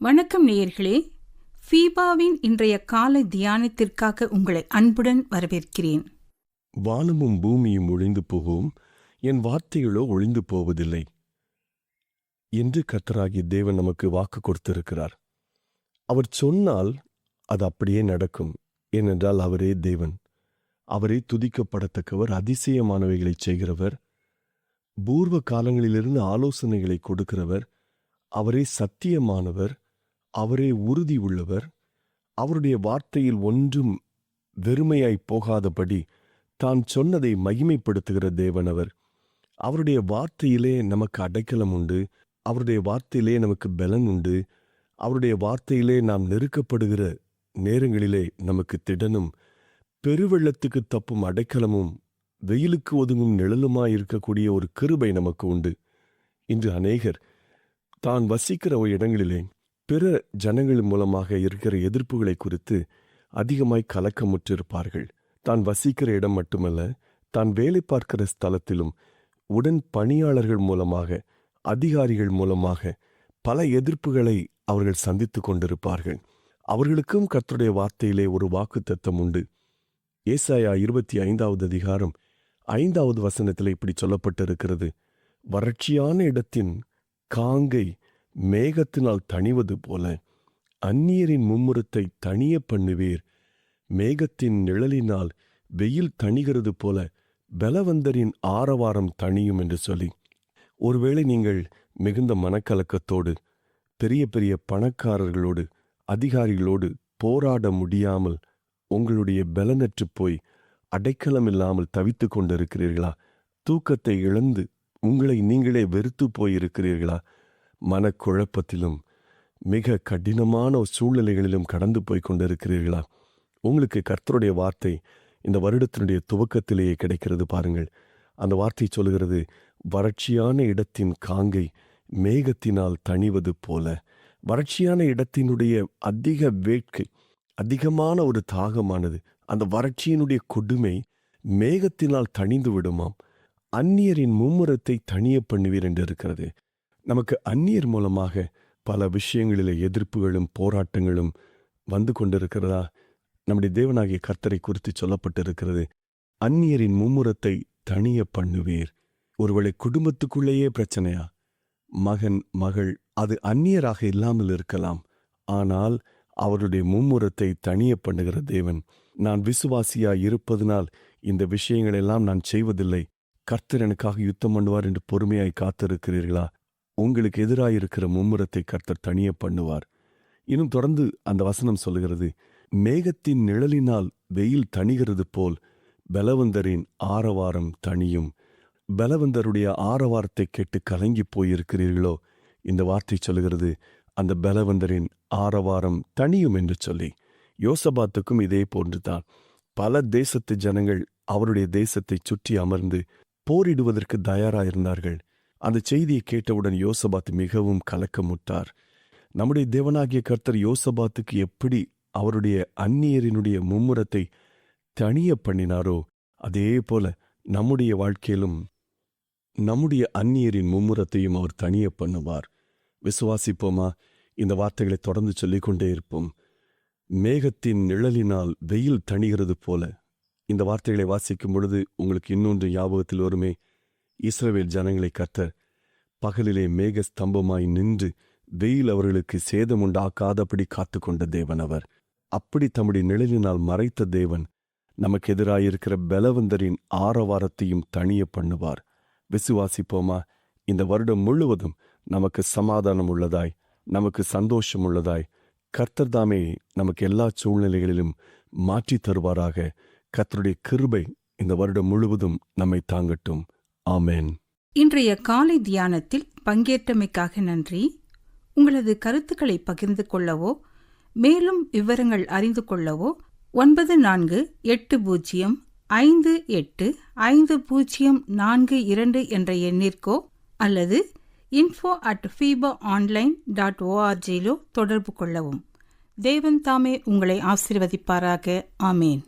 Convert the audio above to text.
வணக்கம் நேயர்களே, ஃபீபாவின் இன்றைய காலை தியானத்திற்காக உங்களை அன்புடன் வரவேற்கிறேன். வானமும் பூமியும் ஒழிந்து போகும், என் வார்த்தைகளோ ஒழிந்து போவதில்லை என்று கர்த்தராகிய தேவன் நமக்கு வாக்கு கொடுத்திருக்கிறார். அவர் சொன்னால் அது அப்படியே நடக்கும். ஏனென்றால் அவரே தேவன், அவரே துதிக்கப்படத்தக்கவர், அதிசயமானவைகளை செய்கிறவர், பூர்வ காலங்களிலிருந்து ஆலோசனைகளை கொடுக்கிறவர், அவரே சத்தியமானவர், அவரே உறுதி உள்ளவர். அவருடைய வார்த்தையில் ஒன்றும் வெறுமையாய் போகாதபடி தான் சொன்னதை மகிமைப்படுத்துகிற தேவன் அவர். அவருடைய வார்த்தையிலே நமக்கு அடைக்கலம் உண்டு, அவருடைய வார்த்தையிலே நமக்கு பலன் உண்டு, அவருடைய வார்த்தையிலே நாம் நெருக்கப்படுகிற நேரங்களிலே நமக்கு திடனும், பெருவெள்ளத்துக்கு தப்பும் அடைக்கலமும், வெயிலுக்கு ஒதுங்கும் நிழலுமாயிருக்கக்கூடிய ஒரு கிருபை நமக்கு உண்டு. இன்று அநேகர் தான் வசிக்கிற இடங்களிலே பிற ஜனங்கள் மூலமாக இருக்கிற எதிர்ப்புகளை குறித்து அதிகமாய் கலக்கமுற்றிருப்பார்கள். தான் வசிக்கிற இடம் மட்டுமல்ல, தான் வேலை பார்க்கிற ஸ்தலத்திலும் உடன் பணியாளர்கள் மூலமாக, அதிகாரிகள் மூலமாக பல எதிர்ப்புகளை அவர்கள் சந்தித்து கொண்டிருப்பார்கள். அவர்களுக்கும் கர்த்தருடைய வார்த்தையிலே ஒரு வாக்குத்தத்தம் உண்டு. ஏசாயா 25வது அதிகாரம் 5வது வசனத்தில் இப்படி சொல்லப்பட்டிருக்கிறது: வறட்சியான இடத்தின் காங்கை மேகத்தினால் தணிவது போல அந்நியரின் மும்முரத்தை தணிய பண்ணுவீர். மேகத்தின் நிழலினால் வெயில் தணிகிறது போல பலவந்தரின் ஆரவாரம் தணியும் என்று சொல்லி, ஒருவேளை நீங்கள் மிகுந்த மனக்கலக்கத்தோடு பெரிய பெரிய பணக்காரர்களோடு, அதிகாரிகளோடு போராட முடியாமல் உங்களுடைய பலனற்று போய் அடைக்கலம் இல்லாமல் தவித்து கொண்டிருக்கிறீர்களா? தூக்கத்தை இழந்து உங்களை நீங்களே வெறுத்து போயிருக்கிறீர்களா? மனக்குழப்பத்திலும் மிக கடினமான சூழ்நிலைகளிலும் கடந்து போய் கொண்டிருக்கிறீர்களா? உங்களுக்கு கர்த்தருடைய வார்த்தை இந்த வருடத்தினுடைய துவக்கத்திலேயே கிடைக்கிறது. பாருங்கள், அந்த வார்த்தை சொல்கிறது, வறட்சியான இடத்தின் காங்கை மேகத்தினால் தணிவது போல. வறட்சியான இடத்தினுடைய அதிக வேட்கை, அதிகமான ஒரு தாகமானது, அந்த வறட்சியினுடைய கொடுமை மேகத்தினால் தணிந்து விடுமாம். அந்நியரின் மும்முரத்தை தணிய பண்ணுவீர் என்று இருக்கிறது. நமக்கு அந்நியர் மூலமாக பல விஷயங்களிலே எதிர்ப்புகளும் போராட்டங்களும் வந்து கொண்டிருக்கிறதா? நம்முடைய தேவனாகிய கர்த்தரை குறித்து சொல்லப்பட்டிருக்கிறது, அந்நியரின் மும்முரத்தை தணிய பண்ணுவீர். ஒருவேளை குடும்பத்துக்குள்ளேயே பிரச்சனையா? மகன், மகள், அது அந்நியராக இல்லாமல் இருக்கலாம். ஆனால் அவருடைய மும்முரத்தை தணிய பண்ணுகிற தேவன். நான் விசுவாசியாய் இருப்பதனால் இந்த விஷயங்களெல்லாம் நான் செய்வதில்லை, கர்த்தர் எனக்காக யுத்தம் பண்ணுவார் என்று பொறுமையாய் காத்திருக்கிறீர்களா? உங்களுக்கு எதிராயிருக்கிற மும்முரத்தை கர்த்தர் தணிய பண்ணுவார். இன்னும் தொடர்ந்து அந்த வசனம் சொல்லுகிறது, மேகத்தின் நிழலினால் வெயில் தணிகிறது போல் பலவந்தரின் ஆரவாரம் தணியும். பலவந்தருடைய ஆரவாரத்தை கேட்டு கலங்கி போயிருக்கிறீர்களோ? இந்த வார்த்தை சொல்லுகிறது, அந்த பலவந்தரின் ஆரவாரம் தணியும் என்று சொல்லி. யோசபாத்துக்கும் இதே போன்றுதான். பல தேசத்து ஜனங்கள் அவருடைய தேசத்தை சுற்றி அமர்ந்து போரிடுவதற்கு தயாராயிருந்தார்கள். அந்த செய்தியை கேட்டவுடன் யோசபாத் மிகவும் கலக்கமுற்றார். நம்முடைய தேவனாகிய கர்த்தர் யோசபாத்துக்கு எப்படி அவருடைய அந்நியரினுடைய மும்முரத்தை தணிய பண்ணினாரோ, அதே போல நம்முடைய வாழ்க்கையிலும் நம்முடைய அந்நியரின் மும்முரத்தையும் அவர் தணிய பண்ணுவார். விசுவாசிப்போமா? இந்த வார்த்தைகளை தொடர்ந்து சொல்லிக்கொண்டே இருப்போம். மேகத்தின் நிழலினால் வெயில் தணிகிறது போல. இந்த வார்த்தைகளை வாசிக்கும் பொழுது உங்களுக்கு இன்னொன்று ஞாபகத்தில் வருமே. இஸ்ரவேல் ஜனங்களை கர்த்தர் பகலிலே மேக ஸ்தம்பமாய் நின்று வெயில் அவர்களுக்கு சேதம் உண்டாக்காதபடி காத்து கொண்ட தேவன் அவர். அப்படி தம்முடைய நிழலினால் மறைத்த தேவன் நமக்கு எதிராயிருக்கிற பலவந்தரின் ஆரவாரத்தையும் தணிய பண்ணுவார். விசுவாசிப்போமா? இந்த வருடம் முழுவதும் நமக்கு சமாதானம் உள்ளதாய், நமக்கு சந்தோஷம் உள்ளதாய், கர்த்தர் தாமே நமக்கு எல்லா சூழ்நிலைகளிலும் மாற்றி தருவாராக. கர்த்தருடைய கிருபை இந்த வருடம் முழுவதும் நம்மை தாங்கட்டும். ஆமென். இன்றைய காலை தியானத்தில் பங்கேற்றமைக்காக நன்றி. உங்களது கருத்துக்களை பகிர்ந்து கொள்ளவோ மேலும் விவரங்கள் அறிந்து கொள்ளவோ 9458585042 என்ற எண்ணிற்கோ அல்லது info@fibaonline.org தொடர்பு கொள்ளவும். தேவன் தாமே உங்களை ஆசீர்வதிப்பாராக. ஆமேன்.